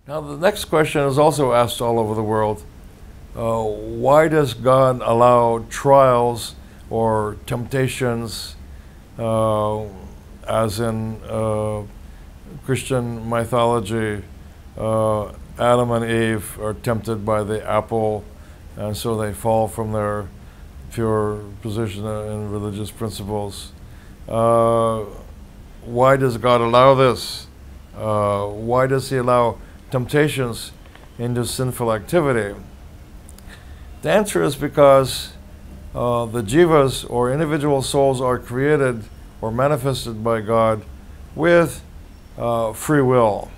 Now the next question is also asked all over the world. Why does God allow trials or temptations, as in Christian mythology, Adam and Eve are tempted by the apple, and so they fall from their pure position in religious principles. Why does God allow this? Why does He allow temptations into sinful activity? The answer is because the jivas, or individual souls, are created or manifested by God with free will.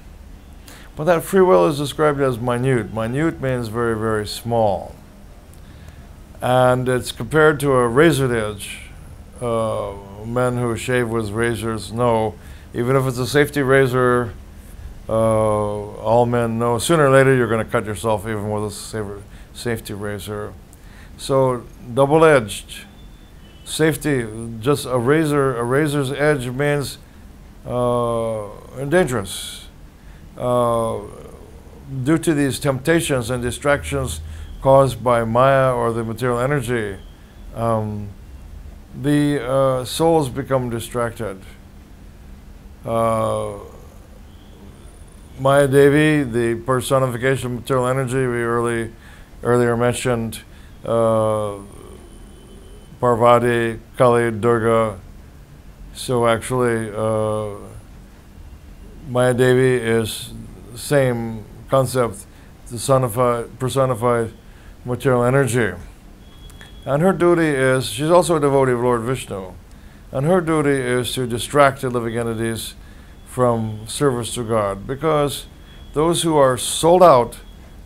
But that free will is described as minute. Minute means very, very small. And it's compared to a razored edge. Men who shave with razors know, even if it's a safety razor, all men know sooner or later you're going to cut yourself even with a safety razor. So double-edged. Safety, just a razor's edge means dangerous. Due to these temptations and distractions caused by Maya or the material energy, the souls become distracted. Maya Devi, the personification of material energy, we earlier mentioned Parvati, Kali, Durga. So actually, Maya Devi is the same concept, personified material energy. And her duty is, she's also a devotee of Lord Vishnu, and her duty is to distract the living entities from service to God, because those who are sold out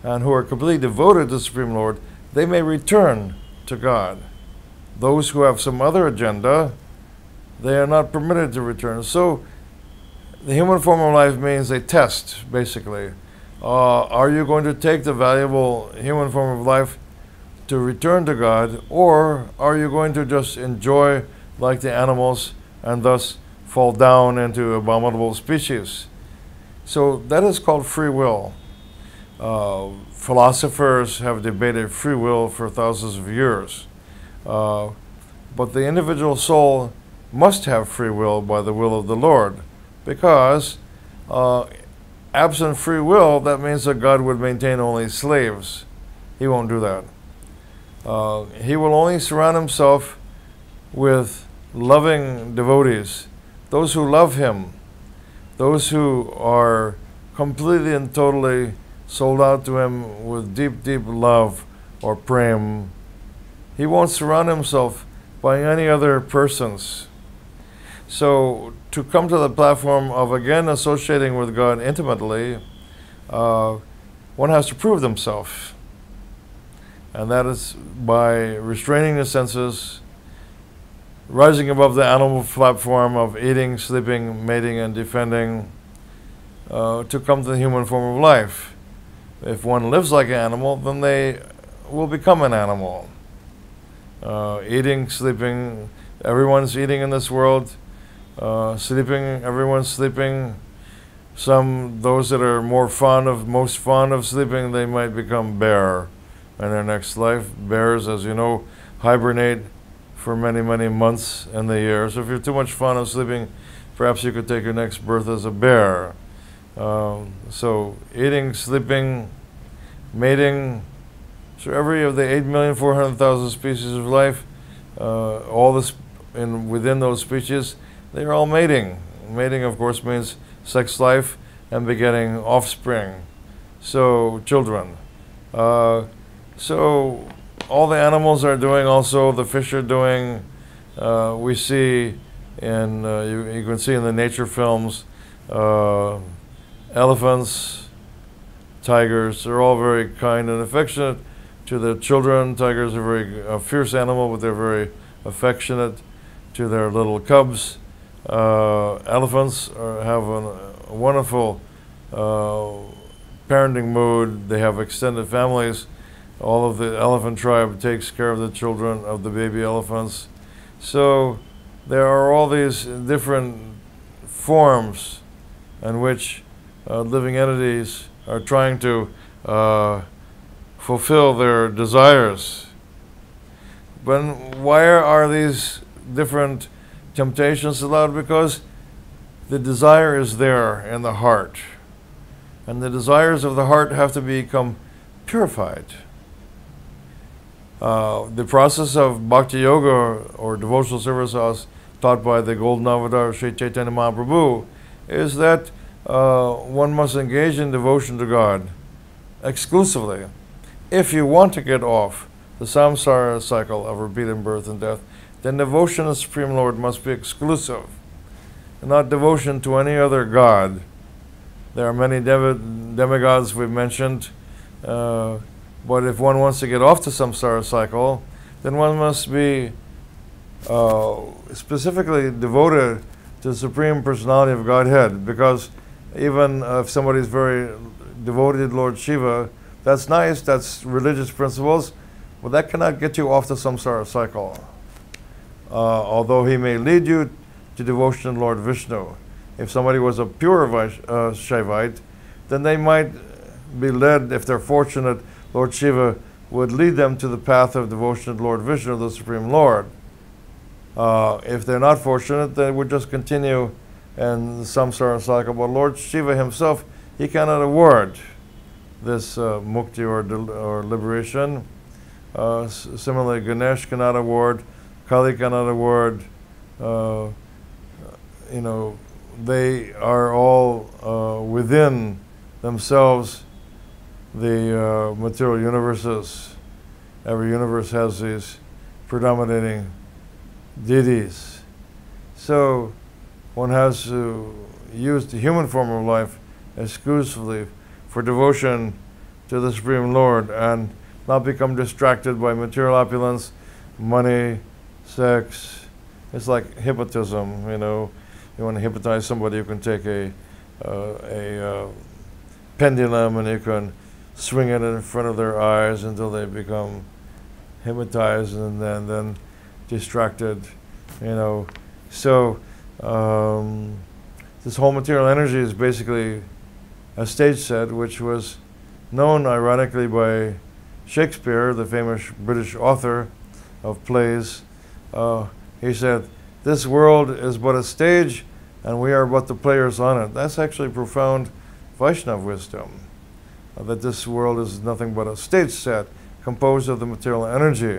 and who are completely devoted to the Supreme Lord, they may return to God. Those who have some other agenda, they are not permitted to return. So the human form of life means a test, basically. Are you going to take the valuable human form of life to return to God, or are you going to just enjoy like the animals and thus fall down into abominable species? So that is called free will. Philosophers have debated free will for thousands of years. But the individual soul must have free will by the will of the Lord, because absent free will, that means that God would maintain only slaves. He won't do that. He will only surround Himself with loving devotees, those who love Him, those who are completely and totally sold out to Him with deep, deep love or prem. He won't surround Himself by any other persons. So to come to the platform of again associating with God intimately, one has to prove themselves. And that is by restraining the senses, rising above the animal platform of eating, sleeping, mating, and defending, to come to the human form of life. If one lives like an animal, then they will become an animal. Eating, sleeping, everyone's eating in this world. Sleeping, everyone's sleeping. Those that are most fond of sleeping, they might become bear in their next life. Bears, as you know, hibernate for many, many months in the year. So if you're too much fond of sleeping, perhaps you could take your next birth as a bear. So eating, sleeping, mating. So every of the 8,400,000 species of life, all this within those species, they are all mating. Mating, of course, means sex life and begetting offspring. So children. So all the animals are doing also, the fish are doing. We see in, you can see in the nature films, elephants, tigers, they're all very kind and affectionate to their children. Tigers are a fierce animal, but they're very affectionate to their little cubs. Elephants have a wonderful parenting mood. They have extended families. All of the elephant tribe takes care of the children of the baby elephants. So there are all these different forms in which living entities are trying to fulfill their desires. But why are these different temptations allowed? Because the desire is there in the heart. And the desires of the heart have to become purified. The process of Bhakti Yoga or devotional service as taught by the Golden Avatar Sri Chaitanya Mahaprabhu is that one must engage in devotion to God exclusively. If you want to get off the samsara cycle of repeated birth and death, then devotion to the Supreme Lord must be exclusive, and not devotion to any other god. There are many demigods we've mentioned, but if one wants to get off the samsara cycle, then one must be specifically devoted to the Supreme Personality of Godhead, because even if somebody is very devoted to Lord Shiva, that's nice, that's religious principles, but that cannot get you off the samsara cycle. Although he may lead you to devotion to Lord Vishnu. If somebody was a pure Shaivite, then they might be led, if they're fortunate, Lord Shiva would lead them to the path of devotion to Lord Vishnu, the Supreme Lord. If they're not fortunate, they would just continue in the samsara cycle. But Lord Shiva himself, he cannot award this mukti or liberation. Similarly, Ganesh cannot award, Kali cannot award. You know, they are all within themselves the material universes. Every universe has these predominating deities. So one has to use the human form of life exclusively for devotion to the Supreme Lord and not become distracted by material opulence, money, sex. It's like hypnotism, you know. You want to hypnotize somebody, you can take a pendulum and you can swing it in front of their eyes until they become hypnotized and then distracted, you know. So this whole material energy is basically a stage set, which was known ironically by Shakespeare, the famous British author of plays. He said, "This world is but a stage, and we are but the players on it." That's actually profound Vaishnava wisdom, that this world is nothing but a stage set composed of the material energy.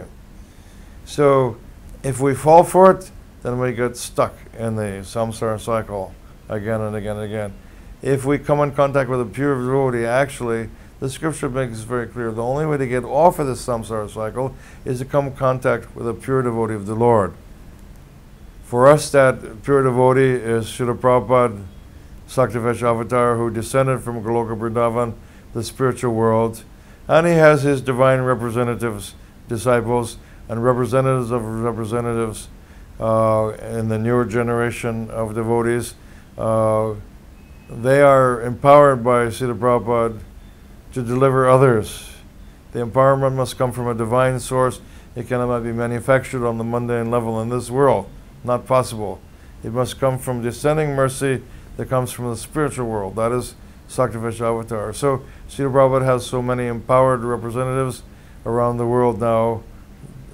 So if we fall for it, then we get stuck in the samsara cycle again and again and again. If we come in contact with a pure devotee, actually, the scripture makes it very clear, the only way to get off of this samsara cycle is to come in contact with a pure devotee of the Lord. For us, that pure devotee is Srila Prabhupada, Saktivesh Avatar, who descended from Goloka Vrindavan, the spiritual world, and he has his divine representatives, disciples, and representatives of representatives in the newer generation of devotees. They are empowered by Srila Prabhupada to deliver others. The empowerment must come from a divine source. It cannot be manufactured on the mundane level in this world. Not possible. It must come from descending mercy that comes from the spiritual world. That is Saktivesh Avatar. So Srila Prabhupada has so many empowered representatives around the world now,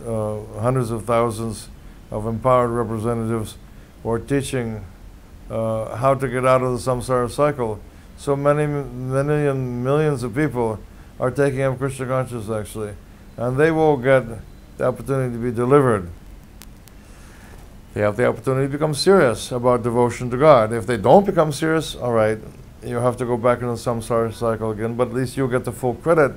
hundreds of thousands of empowered representatives who are teaching how to get out of the samsara cycle. So many millions of people are taking up Krishna consciousness actually, and they will get the opportunity to be delivered. They have the opportunity to become serious about devotion to God. If they don't become serious, all right, you have to go back into the samsara cycle again, but at least you'll get the full credit.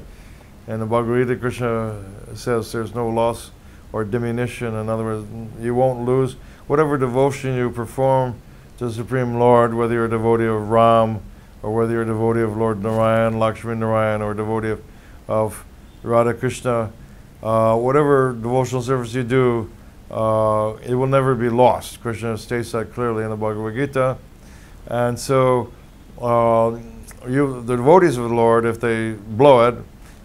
And the Bhagavad Gita, Krishna says there's no loss or diminution. In other words, you won't lose. Whatever devotion you perform to the Supreme Lord, whether you're a devotee of Ram, or whether you're a devotee of Lord Narayan, Lakshmi Narayan, or a devotee of Radha Krishna, whatever devotional service you do, it will never be lost. Krishna states that clearly in the Bhagavad Gita. And so the devotees of the Lord, if they blow it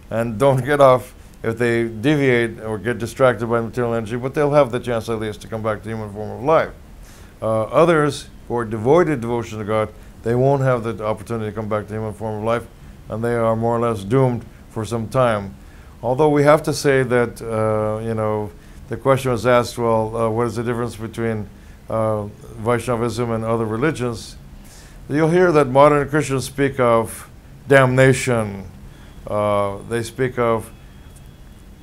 and don't get off, if they deviate or get distracted by material energy, but they'll have the chance at least to come back to human form of life. Others who are devoid of devotion to God, they won't have the opportunity to come back to human form of life and they are more or less doomed for some time. Although we have to say that, you know, the question was asked, well, what is the difference between Vaishnavism and other religions? You'll hear that modern Christians speak of damnation. They speak of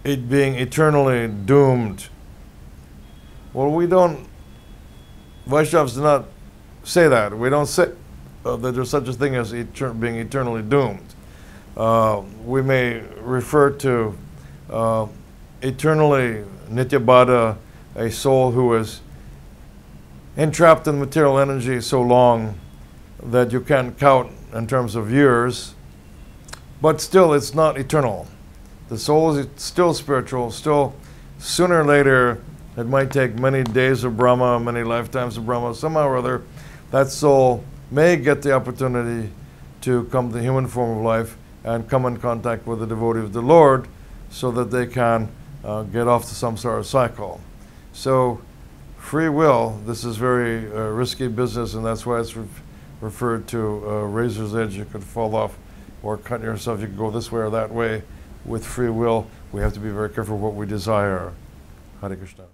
it being eternally doomed. Well, we don't, Vaishnavas do not say that. We don't say that there's such a thing as being eternally doomed. We may refer to eternally nityabada, a soul who is entrapped in material energy so long that you can't count in terms of years, but still it's not eternal. The soul is still spiritual, still sooner or later, it might take many days of Brahma, many lifetimes of Brahma, somehow or other, that soul may get the opportunity to come to the human form of life and come in contact with the devotee of the Lord so that they can get off the samsara cycle. So free will, this is very risky business, and that's why it's referred to razor's edge. You could fall off or cut yourself. You could go this way or that way. With free will, we have to be very careful what we desire. Hare Krishna.